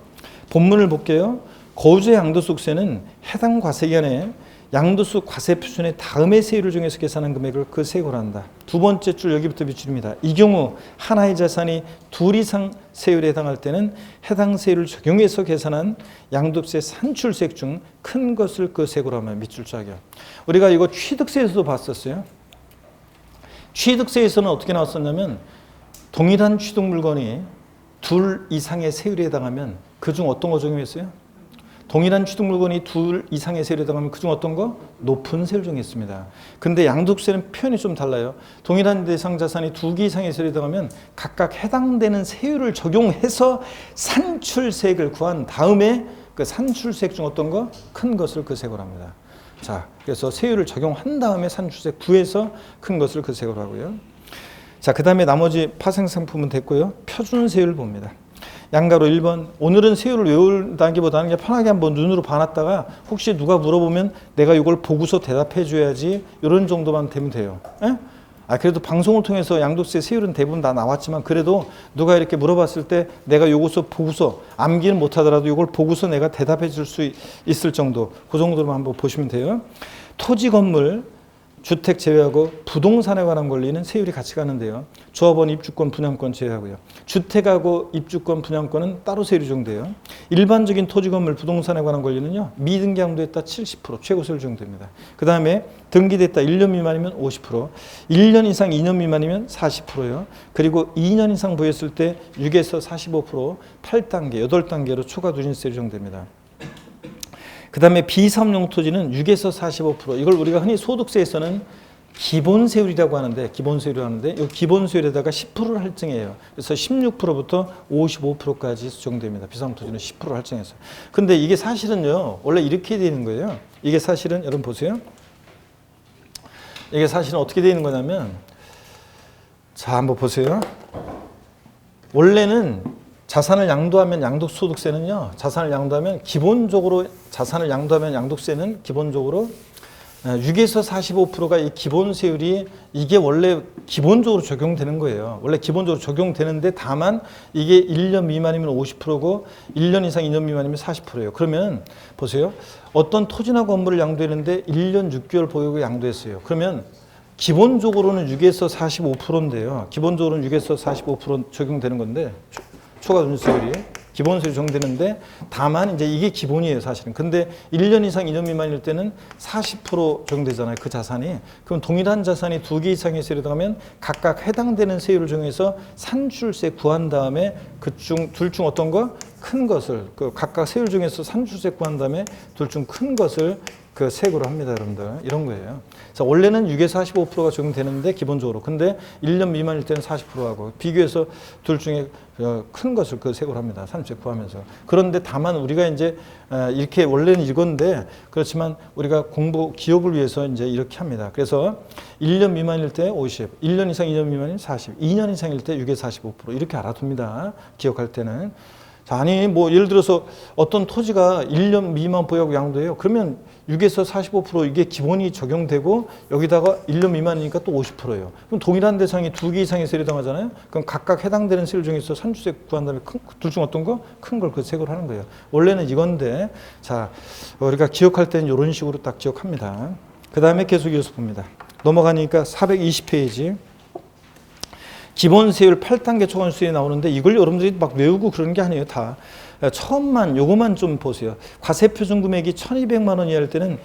본문을 볼게요. 거주의 양도소득세는 해당 과세기간에 양도소 과세 표준의 다음의 세율을 정해서 계산한 금액을 그 세액으로 한다. 두 번째 줄 여기부터 밑줄입니다. 이 경우 하나의 자산이 둘 이상 세율에 해당할 때는 해당 세율을 적용해서 계산한 양도세 산출세액 중 큰 것을 그 세액으로 하면 밑줄 짜기요. 우리가 이거 취득세에서도 봤었어요. 취득세에서는 어떻게 나왔었냐면 동일한 취득 물건이 둘 이상의 세율에 해당하면 그중 어떤 거 적용했어요? 동일한 취득 물건이 둘 이상의 세율에 해당하면 그중 어떤 거? 높은 세율을 정했습니다. 근데 양도세는 표현이 좀 달라요. 동일한 대상 자산이 두 개 이상의 세율에 해당하면 각각 해당되는 세율을 적용해서 산출세액을 구한 다음에 그 산출세액 중 어떤 거? 큰 것을 그 세액으로 합니다. 자, 그래서 세율을 적용한 다음에 산출세액 구해서 큰 것을 그 세액으로 하고요. 자, 그 다음에 나머지 파생상품은 됐고요. 표준세율 봅니다. 양가로 1번. 오늘은 세율을 외운다기보다는 그냥 편하게 한번 눈으로 봐놨다가 혹시 누가 물어보면 내가 이걸 보고서 대답해 줘야지 이런 정도만 되면 돼요. 에? 그래도 방송을 통해서 양도세 세율은 대부분 다 나왔지만 그래도 누가 이렇게 물어봤을 때 내가 요거서 보고서 암기는 못하더라도 이걸 보고서 내가 대답해 줄 수 있을 정도, 그 정도로만 한번 보시면 돼요. 토지 건물 주택 제외하고 부동산에 관한 권리는 세율이 같이 가는데요. 조합원 입주권 분양권 제외하고요. 주택하고 입주권 분양권은 따로 세율이 적용돼요. 일반적인 토지 건물 부동산에 관한 권리는요. 미등기 양도했다 70% 최고 세율 적용됩니다. 그 다음에 등기됐다 1년 미만이면 50%, 1년 이상 2년 미만이면 40%요. 그리고 2년 이상 보였을 때 6에서 45%, 8단계, 8단계로 초과 누진세율이 적용됩니다. 그 다음에 비사업용 토지는 6에서 45%. 이걸 우리가 흔히 소득세에서는 기본세율이라고 하는데, 이 기본세율에다가 10%를 할증해요. 그래서 16%부터 55%까지 적용됩니다. 비사업용 토지는 10% 할증해서. 근데 이게 사실은요, 원래 이렇게 되는 거예요. 이게 사실은, 여러분 보세요. 이게 사실은 어떻게 되는 거냐면, 자, 한번 보세요. 원래는 자산을 양도하면 양도소득세는요. 기본적으로 양도세는 기본적으로 6에서 45%가 이 기본세율이 이게 원래 기본적으로 적용되는 거예요. 원래 기본적으로 적용되는데 다만 이게 1년 미만이면 50%고 1년 이상 2년 미만이면 40%예요. 그러면 보세요. 어떤 토지나 건물을 양도했는데 1년 6개월 보유고 양도했어요. 그러면 기본적으로는 6에서 45%인데요. 기본적으로는 6에서 45% 적용되는 건데 초과 누진세율이 기본세율이 적용되는데 다만 이제 이게 기본이에요, 사실은. 근데 1년 이상 2년 미만일 때는 40% 적용되잖아요, 그 자산이. 그럼 동일한 자산이 두 개 이상의 세율에 해당하면 각각 해당되는 세율을 정해서 산출세 구한 다음에 둘 중 어떤 거? 큰 것을 각각 세율 중에서 산출세 구한 다음에 둘 중 큰 것을 그 세액으로 합니다, 여러분들. 이런 거예요. 그래서 원래는 6에서 45%가 적용되는데 기본적으로. 근데 1년 미만일 때는 40%하고 비교해서 둘 중에 큰 것을 그 세액으로 합니다. 산출세 구하면서. 그런데 다만 우리가 이제 이렇게 원래는 이건데 그렇지만 우리가 기업을 위해서 이제 이렇게 합니다. 그래서 1년 미만일 때 50, 1년 이상 2년 미만이면 40, 2년 이상일 때 6에서 45% 이렇게 알아둡니다. 기억할 때는. 자, 아니 뭐 예를 들어서 어떤 토지가 1년 미만 보유하고 양도해요. 그러면 6에서 45% 이게 기본이 적용되고 여기다가 1년 미만이니까 또 50%예요. 그럼 동일한 대상이 두 개 이상의 세율에 해당하잖아요. 그럼 각각 해당되는 세율 중에서 산출세 구한 다음에 둘 중 어떤 거? 큰 걸 그 세액으로 하는 거예요. 원래는 이건데 자, 우리가 기억할 때는 이런 식으로 딱 기억합니다. 그 다음에 계속 이어서 봅니다. 넘어가니까 420페이지. 기본세율 8단계 초과누진세율이 나오는데 이걸 여러분들이 막 외우고 그러는 게 아니에요. 다 처음만 요거만 좀 보세요. 과세표준 금액이 1,200만 원 이하일 때는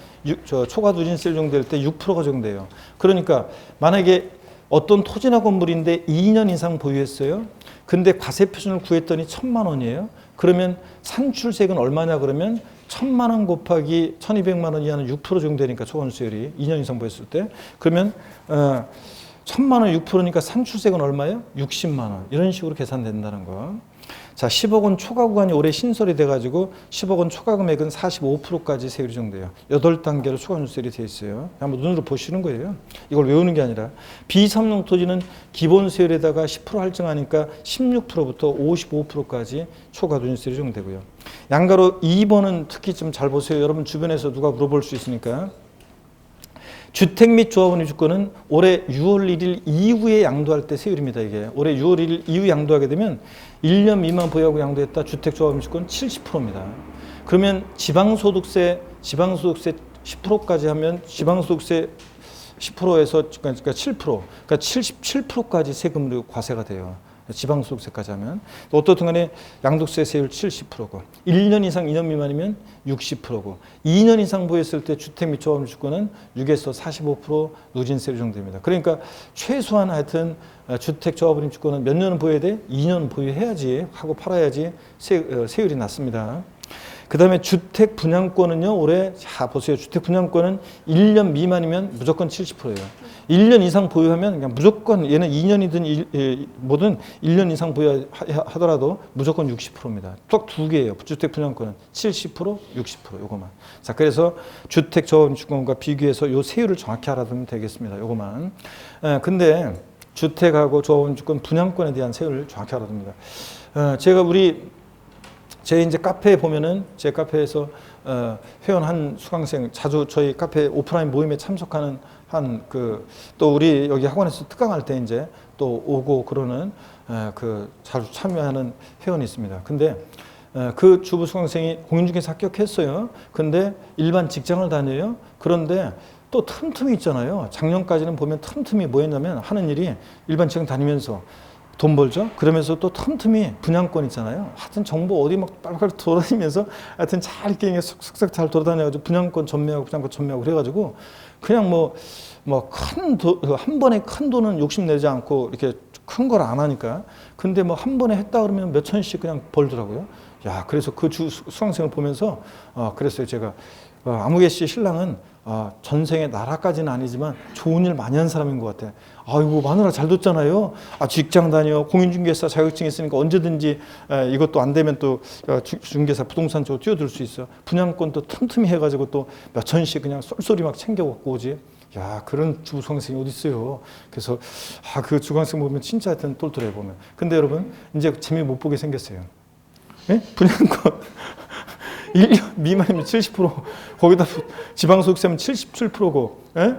초과누진세율 적용될 때 6%가 적용돼요. 그러니까 만약에 어떤 토지나 건물인데 2년 이상 보유했어요. 근데 과세표준을 구했더니 1,000만 원이에요. 그러면 산출세액은 얼마냐 그러면 1,000만 원 곱하기 1,200만 원 이하는 6% 적용되니까 초과누진세율이 2년 이상 보유했을 때 그러면 1,000만 원 6%니까 산출세액은 얼마예요? 60만 원. 이런 식으로 계산된다는 거. 자, 10억 원 초과 구간이 올해 신설이 돼가지고 10억 원 초과 금액은 45%까지 세율이 적용돼요. 8단계로 초과 누진세율이 돼 있어요. 한번 눈으로 보시는 거예요. 이걸 외우는 게 아니라. 비삼용 토지는 기본 세율에다가 10% 할증하니까 16%부터 55%까지 초과 누진세율이 적용되고요. 양가로 2번은 특히 좀 잘 보세요. 여러분 주변에서 누가 물어볼 수 있으니까. 주택 및 조합원 입주권은 올해 6월 1일 이후에 양도할 때 세율입니다. 이게 올해 6월 1일 이후 양도하게 되면 1년 미만 보유하고 양도했다 주택 조합원 입주권 70%입니다. 그러면 지방소득세 10%까지 하면 지방소득세 10%에서 그러니까 7%, 그러니까 77%까지 세금으로 과세가 돼요. 지방소득세까지 하면. 또 어떻든 간에 양도세 세율 70%고 1년 이상 2년 미만이면 60%고 2년 이상 보유했을 때 주택 및 조합 주택은 6에서 45% 누진세로 적용됩니다. 그러니까 최소한 하여튼 주택 조합원님 주택은 몇 년은 보유해야 돼? 2년 보유해야지 하고 팔아야지 세율이 낮습니다. 그 다음에 주택 분양권은요, 올해, 자, 보세요. 주택 분양권은 1년 미만이면 무조건 70%예요. 1년 이상 보유하면 그냥 무조건 얘는 2년이든 뭐든 1년 이상 보유하더라도 무조건 60%입니다. 딱 두 개예요. 주택 분양권은 70%, 60% 요거만. 자, 그래서 주택 조합주택과 비교해서 요 세율을 정확히 알아두면 되겠습니다. 요거만. 근데 주택하고 조합주택 분양권에 대한 세율을 정확히 알아둡니다. 제가 제 이제 카페에 보면은 제 카페에서 회원 한 수강생 자주 저희 카페 오프라인 모임에 참석하는 또 우리 여기 학원에서 특강할 때 이제 또 오고 그러는 자주 참여하는 회원이 있습니다. 근데 그 주부 수강생이 공인중개사 합격했어요. 근데 일반 직장을 다녀요. 그런데 또 틈틈이 있잖아요. 작년까지는 보면 틈틈이 뭐였냐면 하는 일이 일반 직장 다니면서 돈 벌죠? 그러면서 또 틈틈이 분양권 있잖아요. 하여튼 정보 어디 막 빨빨 돌아다니면서 하여튼 잘 이렇게 슥슥 잘 돌아다녀가지고 분양권 전매하고 그래가지고 그냥 한 번에 큰 돈은 욕심내지 않고 이렇게 큰 걸 안 하니까. 근데 뭐 한 번에 했다 그러면 몇 천씩 그냥 벌더라고요. 야, 그래서 그 수강생을 보면서 그랬어요. 제가 아무개 씨 신랑은 전생에 나라까지는 아니지만 좋은 일 많이 한 사람인 것 같아. 아이고 마누라 잘 뒀잖아요. 직장 다녀 공인중개사 자격증 있으니까 언제든지 이것도 안 되면 또 중개사 부동산 쪽으로 뛰어들 수 있어. 분양권도 틈틈이 해가지고 또 몇 천씩 그냥 쏠쏠이 막 챙겨 갖고 오지. 야, 그런 주부수강생이 어디 있어요. 그래서 그 주부수강생 보면 진짜 하여튼 똘똘해 보면. 근데 여러분 이제 재미 못 보게 생겼어요. 예? 분양권 1년 미만이면 70%, 거기다 지방소득세면 77%고, 예?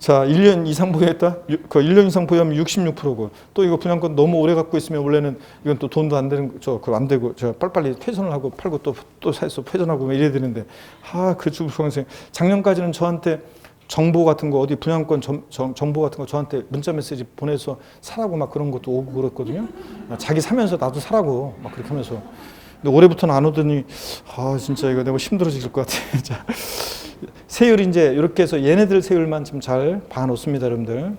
자, 1년 이상 보유했다? 1년 이상 보유하면 66%고, 또 이거 분양권 너무 오래 갖고 있으면 원래는 이건 또 돈도 안 되는, 안 되고, 빨리빨리 퇴선을 하고 팔고 또 사서 회전하고 이래야 되는데, 그 주부수강생, 작년까지는 저한테 정보 같은 거, 어디 분양권 정보 같은 거 저한테 문자 메시지 보내서 사라고 막 그런 것도 오고 그랬거든요. 자기 사면서 나도 사라고 막 그렇게 하면서. 근데 올해부터는 안 오더니 진짜 이거 내가 힘들어질 것 같아. 자, 세율이 이제 이렇게 해서 얘네들 세율만 좀 잘 봐놓습니다, 여러분들.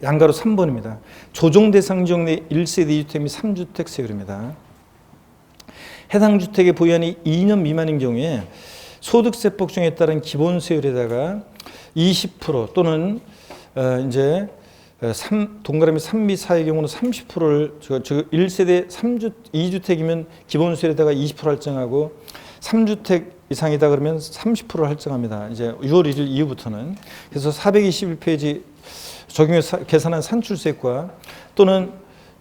양가로 3번입니다. 조정 대상 지역 내 1세대 2주택 및 3주택 세율입니다. 해당 주택의 보유한이 2년 미만인 경우에 소득세법 중에 따른 기본 세율에다가 20% 또는 이제 동그라미 3비 4의 경우는 30%를 1세대 2주택이면 기본세율에다가 20% 할증하고 3주택 이상이다 그러면 30%를 할증합니다. 이제 6월 1일 이후부터는. 그래서 421페이지 적용해서 계산한 산출세과 또는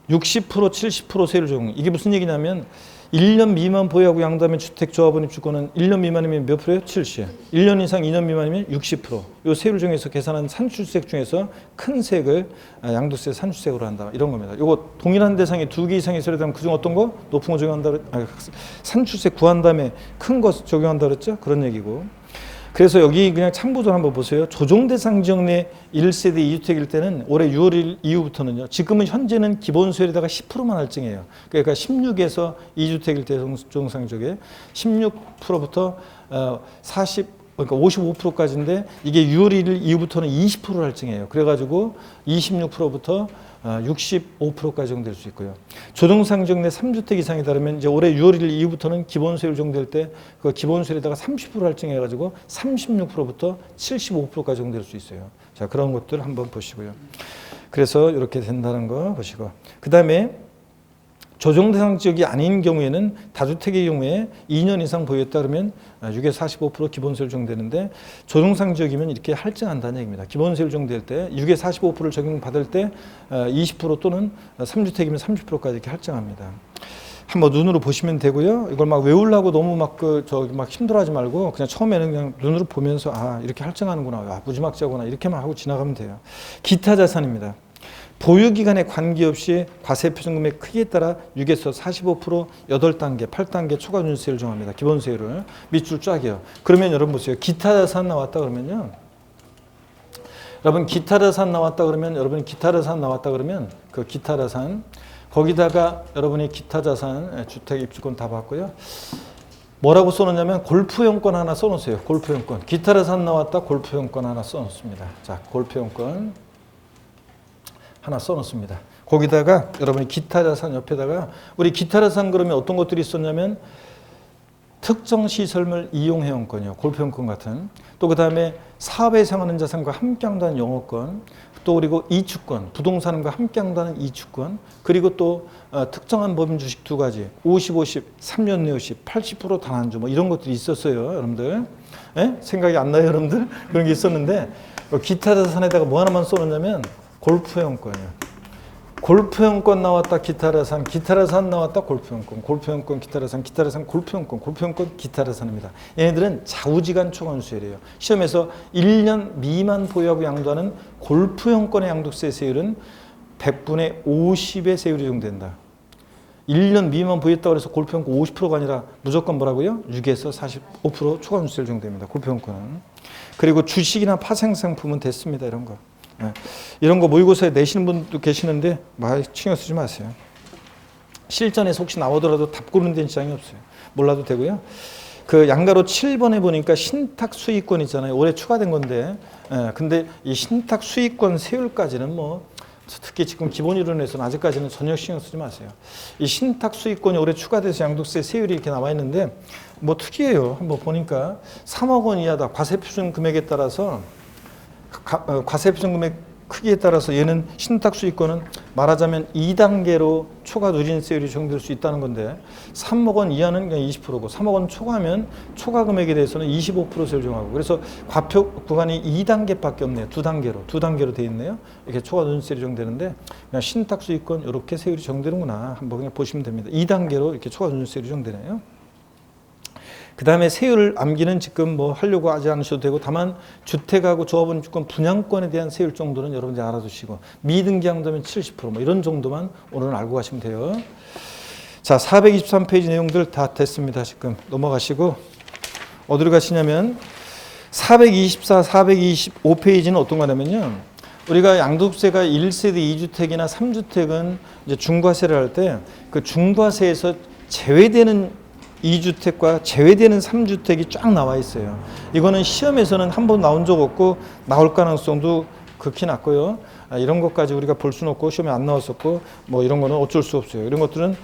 60% 70% 세율 적용. 이게 무슨 얘기냐면 1년 미만 보유하고 양도하면 주택조합원 입주권은 1년 미만이면 몇 프로예요? 70. 1년 이상 2년 미만이면 60%. 이 세율 중에서 계산한 산출세 중에서 큰 색을 양도세 산출세로 한다. 이런 겁니다. 이거 동일한 대상이 2개 이상의 세율이라면 그중 어떤 거? 높은 거 적용한다. 산출세 구한 다음에 큰 거 적용한다 그랬죠? 그런 얘기고. 그래서 여기 그냥 참고좀 한번 보세요. 조정 대상 지역 내 1세대 2주택일 때는 올해 6월 1일 이후부터는요. 지금은 현재는 기본세율에다가 10%만 할증해요. 그러니까 16에서 2주택일 때 조정상 지역에 16%부터 그러니까 55%까지인데 이게 6월 1일 이후부터는 20%를 할증해요. 그래가지고 26%부터 65%까지 적용될 수 있고요. 조정상 지역 내 3주택 이상이 다르면 이제 올해 6월 1일 이후부터는 기본세율 적용될 때 그 기본세율에다가 30% 할증해가지고 36%부터 75%까지 적용될 수 있어요. 자, 그런 것들 한번 보시고요. 그래서 이렇게 된다는 거 보시고. 그 다음에 조정 대상 지역이 아닌 경우에는 다주택의 경우에 2년 이상 보유했다 그러면 6에 45% 기본세율 적용되는데 조정상 지역이면 이렇게 할증한다는 얘기입니다. 기본세율 적용될 때 6에 45%를 적용받을 때 20% 또는 3주택이면 30%까지 이렇게 할증합니다. 한번 눈으로 보시면 되고요. 이걸 막 외우려고 너무 막 힘들어하지 말고 그냥 처음에는 그냥 눈으로 보면서 이렇게 할증하는구나, 무지막지하구나 이렇게만 하고 지나가면 돼요. 기타 자산입니다. 보유기간에 관계없이 과세표준금액 크기에 따라 6에서 45% 8단계, 8단계 초과 준세율을 정합니다. 기본세율을 밑줄 쫙이요. 그러면 여러분 보세요. 기타 자산 나왔다 그러면요. 여러분 기타 자산 나왔다 그러면 그 기타 자산 거기다가 여러분이 기타 자산 주택 입주권 다 받고요. 뭐라고 써놓냐면 골프용권 하나 써놓으세요. 골프용권. 기타 자산 나왔다 골프용권 하나 써놓습니다. 자, 골프용권 하나 써놓습니다. 거기다가 여러분이 기타 자산 옆에다가 우리 기타 자산 그러면 어떤 것들이 있었냐면 특정 시설물 이용회원권이요. 골프용권 같은. 또 그 다음에 사업에 사용하는 자산과 함께 한다는 영업권. 또 그리고 이축권, 부동산과 함께 한다는 이축권. 그리고 또 특정한 법인 주식 두 가지. 50, 50, 3년 내역식, 80% 단한주 뭐 이런 것들이 있었어요. 여러분들. 예? 생각이 안 나요, 여러분들? 그런 게 있었는데 기타 자산에다가 뭐 하나만 써놓냐면 골프용권이요. 골프용권 나왔다 기타자산, 기타자산 나왔다 골프용권, 골프용권 기타자산, 기타자산 골프용권, 골프용권 기타자산입니다. 얘네들은 좌우지간 초과준수율이에요. 시험에서 1년 미만 보유하고 양도하는 골프용권의 양도세 세율은 100분의 50의 세율이 적용된다. 1년 미만 보유했다고 해서 골프용권 50%가 아니라 무조건 뭐라고요? 6에서 45% 초과준수율 적용됩니다. 골프용권은. 그리고 주식이나 파생상품은 됐습니다. 이런 거. 네. 이런 거 모의고사에 내시는 분도 계시는데 많이 신경 쓰지 마세요. 실전에서 혹시 나오더라도 답 고르는 데는 지장이 없어요. 몰라도 되고요. 그 양가로 7번에 보니까 신탁 수익권 있잖아요. 올해 추가된 건데 근데 이 신탁 수익권 세율까지는 뭐 특히 지금 기본 이론에서는 아직까지는 전혀 신경 쓰지 마세요. 이 신탁 수익권이 올해 추가돼서 양도세 세율이 이렇게 나와 있는데 뭐 특이해요. 한번 보니까 3억 원 이하다. 과세표준 금액에 따라서 과세표준 금액 크기에 따라서 얘는 신탁수익권은 말하자면 2단계로 초과 누진세율이 적용될 수 있다는 건데 3억 원 이하는 그냥 20%고 3억 원 초과하면 초과 금액에 대해서는 25% 세율 적용하고 그래서 과표 구간이 2단계밖에 없네요. 2단계로 돼 있네요. 이렇게 초과 누진세율이 적용되는데 그냥 신탁수익권 이렇게 세율이 적용되는구나 한번 그냥 보시면 됩니다. 2단계로 이렇게 초과 누진세율이 적용되네요. 그 다음에 세율을 암기는 지금 뭐 하려고 하지 않으셔도 되고 다만 주택하고 조합원 주권 분양권에 대한 세율 정도는 여러분들이 알아두시고 미등기 양도면 70%뭐 이런 정도만 오늘은 알고 가시면 돼요. 자, 423페이지 내용들 다 됐습니다. 지금 넘어가시고 어디로 가시냐면 424, 425페이지는 어떤 거냐면요. 우리가 양도세가 1세대 2주택이나 3주택은 이제 중과세를 할 때 그 중과세에서 제외되는 2주택과 제외되는 3주택이 쫙 나와 있어요. 이거는 시험에서는 한 번 나온 적 없고 나올 가능성도 극히 낮고요. 이런 것까지 우리가 볼 수는 없고 시험에 안 나왔었고 뭐 이런 거는 어쩔 수 없어요. 이런 것들은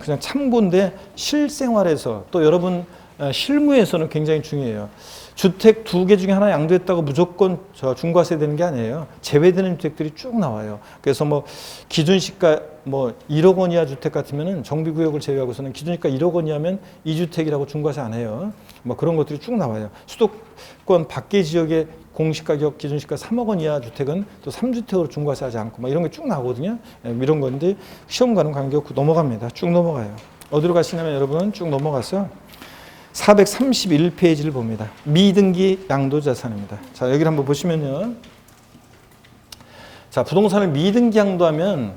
그냥 참고인데 실생활에서 또 여러분 실무에서는 굉장히 중요해요. 주택 2개 중에 하나 양도했다고 무조건 중과세 되는 게 아니에요. 제외되는 주택들이 쭉 나와요. 그래서 뭐 기준시가 뭐 1억 원 이하 주택 같으면은 정비구역을 제외하고서는 기준시가 1억 원 이하면 2주택이라고 중과세 안 해요. 뭐 그런 것들이 쭉 나와요. 수도권 밖의 지역의 공시가격 기준시가 3억 원 이하 주택은 또 3주택으로 중과세하지 않고 막 이런 게 쭉 나오거든요. 이런 건데 시험과는 관계없고 넘어갑니다. 쭉 넘어가요. 어디로 가시냐면 여러분 쭉 넘어가서 431페이지를 봅니다. 미등기 양도자산입니다. 자, 여기를 한번 보시면요. 자, 부동산을 미등기 양도하면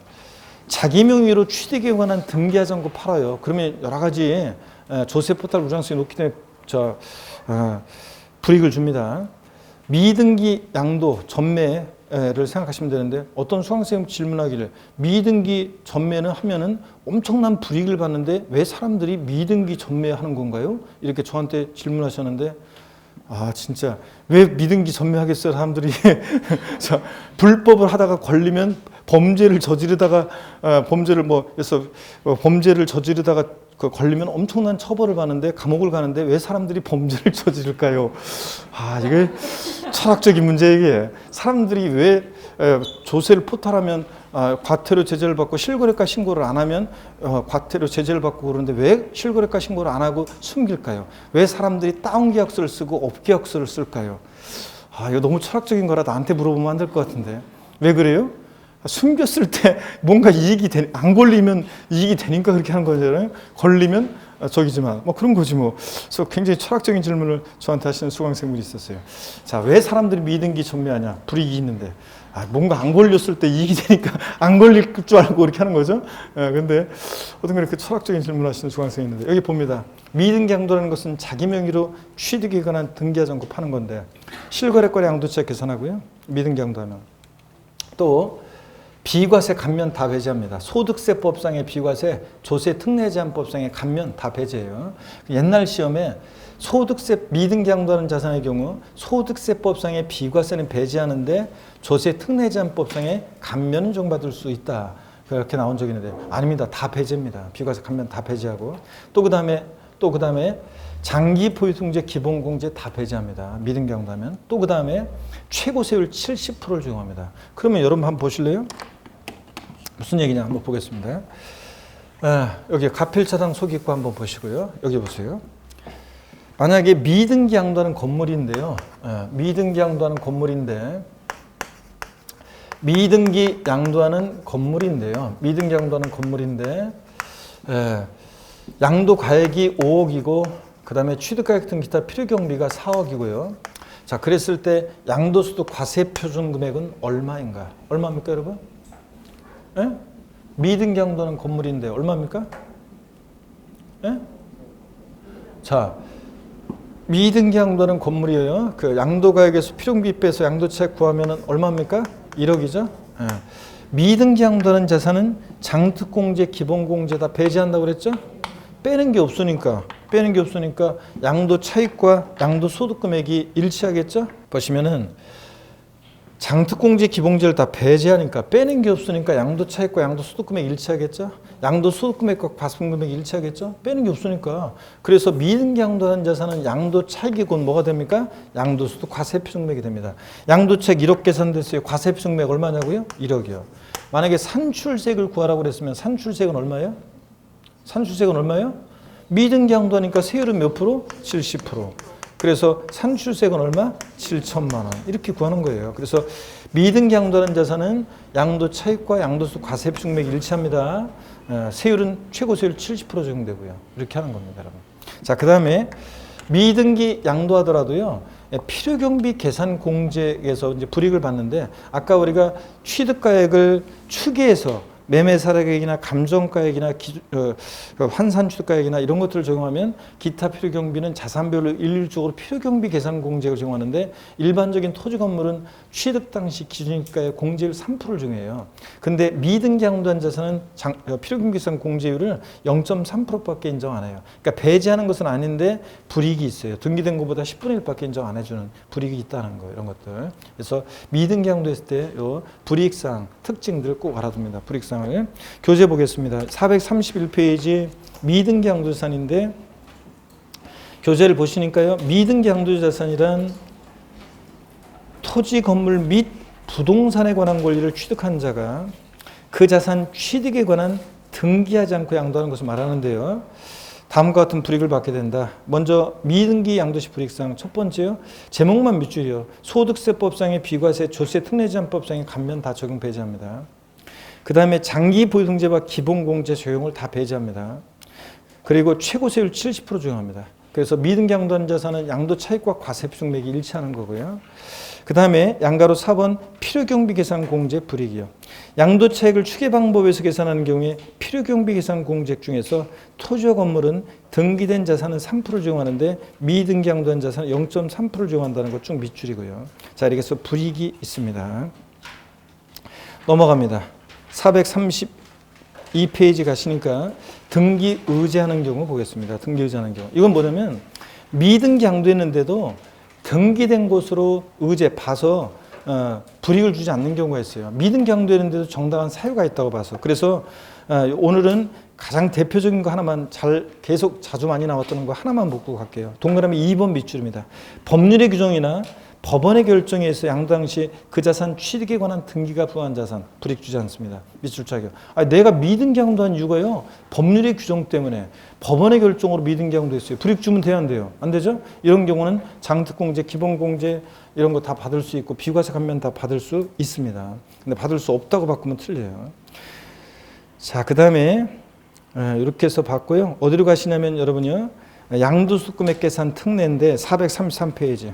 자기 명의로 취득에 관한 등기하자고 팔아요. 그러면 여러 가지 조세 포탈 우량성이 높기 때문에 불이익을 줍니다. 미등기 양도 전매를 생각하시면 되는데 어떤 수강생님 질문하기를 미등기 전매는 하면은 엄청난 불이익을 받는데 왜 사람들이 미등기 전매하는 건가요? 이렇게 저한테 질문하셨는데 아 진짜 왜 미등기 전매하겠어요? 사람들이 자, 불법을 하다가 걸리면 범죄를 저지르다가 범죄를 저지르다가 걸리면 엄청난 처벌을 받는데 감옥을 가는데 왜 사람들이 범죄를 저지를까요? 아 이게 철학적인 문제 이게 사람들이 왜 조세를 포탈하면 과태료 제재를 받고 실거래가 신고를 안 하면 과태료 제재를 받고 그러는데 왜 실거래가 신고를 안 하고 숨길까요? 왜 사람들이 다운계약서를 쓰고 업계약서를 쓸까요? 아 이거 너무 철학적인 거라 나한테 물어보면 안 될 것 같은데 왜 그래요? 숨겼을 때 뭔가 안 걸리면 이익이 되니까 그렇게 하는 거잖아요. 걸리면 저기지만 뭐 그런 거지 뭐. 그래서 굉장히 철학적인 질문을 저한테 하시는 수강생분이 있었어요. 자, 왜 사람들이 미등기 전매하냐? 불이익이 있는데. 뭔가 안 걸렸을 때 이익이 되니까 안 걸릴 줄 알고 이렇게 하는 거죠. 근데 어떤 그렇게 철학적인 질문을 하시는 중학생이 있는데 여기 봅니다. 미등기양도라는 것은 자기 명의로 취득에 관한 등기하지 않고 파는 건데 실거래거래 양도채 계산하고요. 미등기양도하면 또 비과세 감면 다 배제합니다. 소득세법상의 비과세, 조세 특례제한법상의 감면 다 배제해요. 옛날 시험에 소득세 미등기양도하는 자산의 경우 소득세법상의 비과세는 배제하는데 조세 특례제한법상의 감면은 적용받을 수 있다. 그렇게 나온 적이 있는데 아닙니다. 다 배제입니다. 비과세 감면 다 배제하고 또 그다음에 장기 보유통제 기본공제 다 배제합니다. 미등기양도하면 또 그다음에 최고세율 70%를 적용합니다. 그러면 여러분 한번 보실래요? 무슨 얘기냐 한번 보겠습니다. 여기 가필차당 소기구 한번 보시고요. 여기 보세요. 만약에 미등기양도하는 건물인데요. 미등기양도하는 건물인데 양도가액이 5억이고 그 다음에 취득가액 등 기타 필요경비가 4억이고요. 자, 그랬을 때 양도소득 과세표준금액은 얼마인가? 얼마입니까, 여러분? 미등기양도하는 건물인데 얼마입니까? 자, 미등기양도하는 건물이에요. 그 양도가액에서 필요경비 빼서 양도차익 구하면은 얼마입니까? 1억이죠. 미등기양도하는 자산은 장특공제, 기본공제 다 배제한다고 그랬죠? 빼는 게 없으니까 양도차익과 양도소득금액이 일치하겠죠? 보시면은 장특공제, 기본공제를 다 배제하니까 빼는 게 없으니까 양도차익과 양도소득금액이 일치하겠죠? 양도소득금액과 과세금액이 일치하겠죠? 빼는 게 없으니까. 그래서 미등기양도하는 자산은 양도차익이 곧 뭐가 됩니까? 양도소득 과세표준금액이 됩니다. 양도차익 1억 계산됐어요. 과세표준금액 얼마냐고요? 1억이요. 만약에 산출세액을 구하라고 그랬으면 산출세액은 얼마예요? 미등기양도하니까 세율은 몇 프로? 70%. 그래서 산출세액은 얼마? 7천만 원. 이렇게 구하는 거예요. 그래서 미등기양도하는 자산은 양도차익과 양도소득 과세표준금액이 일치합니다. 세율은 최고세율 70% 적용되고요. 이렇게 하는 겁니다, 여러분. 자, 그 다음에 미등기 양도하더라도요. 필요경비 계산 공제에서 이제 불이익을 받는데 아까 우리가 취득가액을 추계해서 매매사례가액이나 감정가액이나 환산취득가액이나 이런 것들을 적용하면 기타 필요경비는 자산별로 일률적으로 필요경비 계산 공제를 적용하는데 일반적인 토지 건물은 취득 당시 기준가액 공제율 3%를 적용해요. 근데 미등기양도한 자산은 필요경비 계산 공제율을 0.3%밖에 인정 안 해요. 그러니까 배제하는 것은 아닌데 불이익이 있어요. 등기된 것보다 10분의 1밖에 인정 안 해주는 불이익이 있다는 거예요. 이런 것들. 그래서 미등기양도했을 때 요 불이익사항 특징들 꼭 알아둡니다. 불이익사항 교재 보겠습니다. 431페이지 미등기양도자산인데 교재를 보시니까요. 미등기양도자산이란 토지, 건물 및 부동산에 관한 권리를 취득한 자가 그 자산 취득에 관한 등기하지 않고 양도하는 것을 말하는데요. 다음과 같은 불이익을 받게 된다. 먼저 미등기 양도시 불이익사항 첫 번째요. 제목만 밑줄이요. 소득세법상의 비과세, 조세 특례제한법상의 감면 다 적용 배제합니다. 그 다음에 장기 보유등재와 기본공제 적용을 다 배제합니다. 그리고 최고세율 70% 적용합니다. 그래서 미등기양도한 자산은 양도차익과 과세표준금액이 일치하는 거고요. 그 다음에 양가로 4번 필요경비 계산 공제 불이익이요. 양도차익을 추계 방법에서 계산하는 경우에 필요경비 계산 공제 중에서 토지와 건물은 등기된 자산은 3%를 적용하는데 미등기양도한 자산은 0.3%를 적용한다는 것 쭉 밑줄이고요. 자, 이렇게 해서 불이익이 있습니다. 넘어갑니다. 432페이지 가시니까 등기 의제하는 경우 보겠습니다. 등기 의제하는 경우. 이건 뭐냐면 미등기 양도했는데도 등기된 곳으로 의제 봐서 불이익을 주지 않는 경우가 있어요. 미등기 양도했는데도 정당한 사유가 있다고 봐서. 그래서 오늘은 가장 대표적인 거 하나만 계속 자주 많이 나왔던 거 하나만 묻고 갈게요. 동그라미 2번 밑줄입니다. 법률의 규정이나 법원의 결정에 의해서 양도 당시 그 자산 취득에 관한 등기가 부과한 자산 불이익 주지 않습니다. 밑줄 차기요. 내가 미등기 양도한 이유가요. 법률의 규정 때문에 법원의 결정으로 미등기 양도했어요. 불이익 주면 돼야 안 돼요? 안 되죠? 이런 경우는 장특공제, 기본공제 이런 거 다 받을 수 있고 비과세 감면 다 받을 수 있습니다. 근데 받을 수 없다고 바꾸면 틀려요. 자, 그 다음에 이렇게 해서 봤고요. 어디로 가시냐면 여러분요. 양도소득금액 계산 특례인데 433페이지.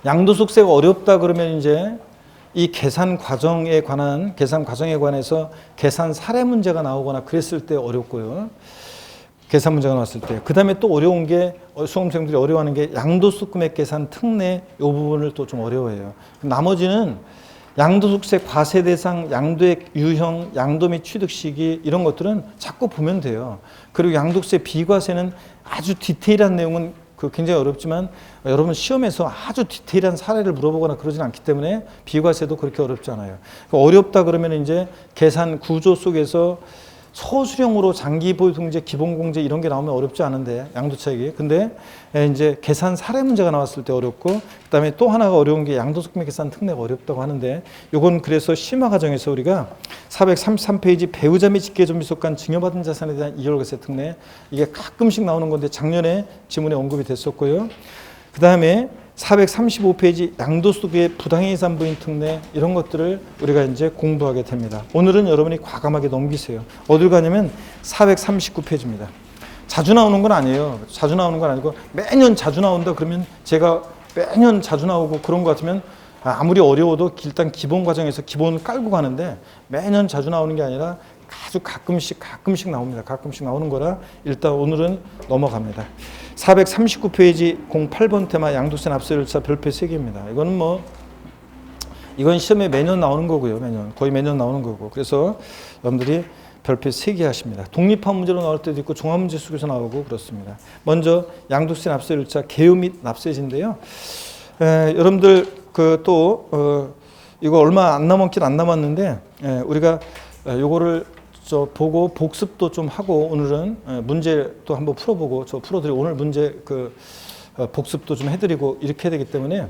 양도소득세가 어렵다 그러면 이제 이 계산 과정에 관해서 계산 사례 문제가 나오거나 그랬을 때 어렵고요. 계산 문제가 나왔을 때. 그 다음에 또 어려운 게, 수험생들이 어려워하는 게 양도소 금액 계산 특례 이 부분을 또 좀 어려워해요. 나머지는 양도소득세 과세 대상, 양도액 유형, 양도 및 취득 시기 이런 것들은 자꾸 보면 돼요. 그리고 양도세 비과세는 아주 디테일한 내용은 굉장히 어렵지만 여러분 시험에서 아주 디테일한 사례를 물어보거나 그러진 않기 때문에 비과세도 그렇게 어렵지 않아요. 어렵다 그러면 이제 계산 구조 속에서 소수령으로 장기보유통제, 기본공제 이런 게 나오면 어렵지 않은데 양도차익이. 근데 이제 계산 사례 문제가 나왔을 때 어렵고, 그다음에 또 하나가 어려운 게 양도소득세 계산 특례가 어렵다고 하는데, 요건 그래서 심화 과정에서 우리가 433페이지 배우자 및 직계존비 속한 증여받은 자산에 대한 이월과세 특례, 이게 가끔씩 나오는 건데 작년에 지문에 언급이 됐었고요. 그다음에 435페이지 양도소득의 부당해산 부인 특례 이런 것들을 우리가 이제 공부하게 됩니다. 오늘은 여러분이 과감하게 넘기세요. 어딜 가냐면 439페이지입니다. 자주 나오는 건 아니에요. 자주 나오는 건 아니고 매년 자주 나온다 그러면 제가 매년 자주 나오고 그런 것 같으면 아무리 어려워도 일단 기본 과정에서 기본 깔고 가는데 매년 자주 나오는 게 아니라 아주 가끔씩 나옵니다. 가끔씩 나오는 거라 일단 오늘은 넘어갑니다. 439페이지 08번 테마 양도세 납세 절차 별표 3개입니다. 이건 시험에 매년 나오는 거고요. 거의 매년 나오는 거고. 그래서 여러분들이 별표 3개 하십니다. 독립한 문제로 나올 때도 있고 종합 문제 속에서 나오고 그렇습니다. 먼저 양도세 납세 절차 개요 및 납세지인데요. 여러분들 이거 얼마 안 남았는데 우리가 요거를 보고 복습도 좀 하고 오늘은 문제도 한번 풀어보고 풀어드리고 오늘 문제 복습도 좀 해드리고 이렇게 해야 되기 때문에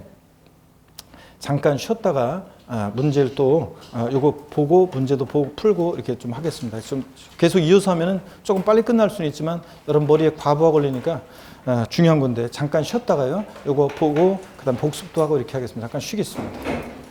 잠깐 쉬었다가 문제를 또 요거 보고 문제도 보고 풀고 이렇게 좀 하겠습니다. 좀 계속 이어서 하면은 조금 빨리 끝날 수는 있지만 여러분 머리에 과부하 걸리니까 중요한 건데 잠깐 쉬었다가요. 요거 보고 그다음 복습도 하고 이렇게 하겠습니다. 잠깐 쉬겠습니다.